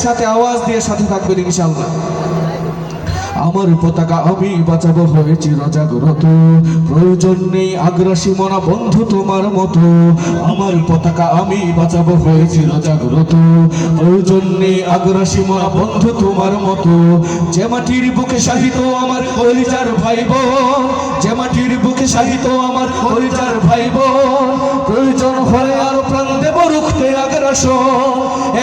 একসাথে আওয়াজ দিয়ে সাথে থাকবেন ইনশাআল্লাহ। আমার পতাকা আমি বাঁচাবো হয়েছি রজাগ্রত, প্রয়োজন নেই আগ্রাসী মনা বন্ধু তোমার মতো। আমার পতাকা আমি বাঁচাবো হয়েছি রজাগ্রত, প্রয়োজন নেই আগ্রাসী মনা বন্ধু তোমার মতো। যে মাটির বুকে শাহিত আমার কলিজার ভাই বোন, যে মাটির বুকে শাহিত আমার কলিজার ভাই বোন, প্রয়োজন হলে আরো প্রাণ দেব রুখতে আগ্রাসন।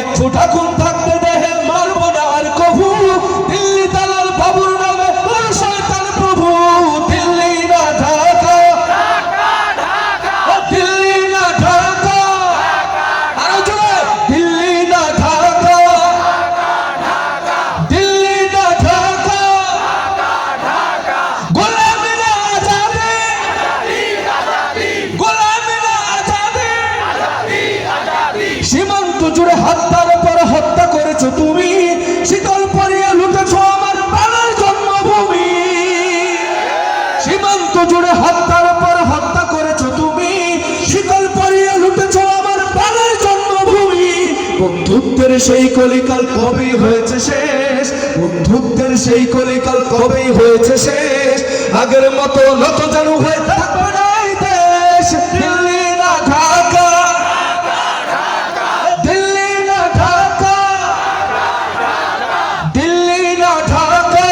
এক ছোট আগুন থাকতে দেহে মারবো না আর কভু, দিল্লি দালাল বাবুর নামে ওর শয়তান প্রভু। দিল্লি না ঢাকা, দিল্লি না ঢাকা, আরো জোরে, দিল্লি না ঢাকা, দিল্লি না ঢাকা, গোলামি না আজাদি, গোলামি না আজাদি। সীমান্ত জুড়ে হত্যার পর হত্যা করেছো তুমি, শীতল পরিয়ে লুটেছো আমার প্রাণের জন্মভূমি। সীমান্ত জুড়ে হত্যার পর হত্যা করেছো তুমি, শীতল পরিয়ে লুটেছো আমার প্রাণের জন্মভূমি। বন্ধুত্বের সেই কলিকাল কবেই হয়েছে শেষ, বন্ধুত্বের সেই কলিকাল কবেই হয়েছে শেষ। আগের মতো নত জানু হয়ে থাকবে না এই দেশ। দিল্লি না ঢাকা, দিল্লি না ঢাকা, দিল্লি না ঢাকা,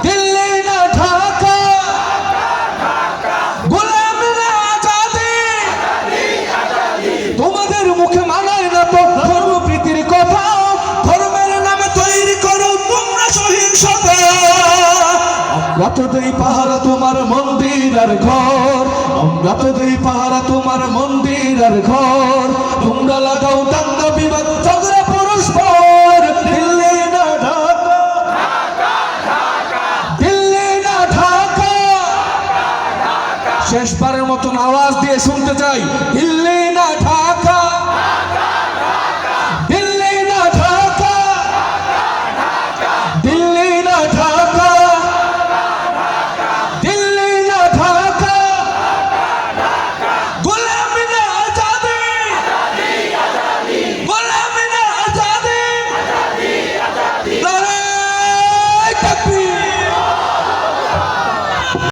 দিল্লি না ঢাকা, গোলামি না আজাদি। তোমাদের মুখে মানায় না তো ধর্মপ্রীতির কথা, ধর্মের নামে তৈরি করো তোমরা সহিংসতা। আমরা তো দেই পাহারা তোমার মন্দির আর ঘর, আমরা তো দেই পাহারা তোমার মন্দির আর ঘর। তোমরা লাগাও দাঙ্গা বিবাদ ঝগড়া পরস্পর। দিল্লি না ঢাকা, দিল্লি না ঢাকা, শেষবারের মতন আওয়াজ দিয়ে শুনতে চাই, দিল্লি না ঢাকা।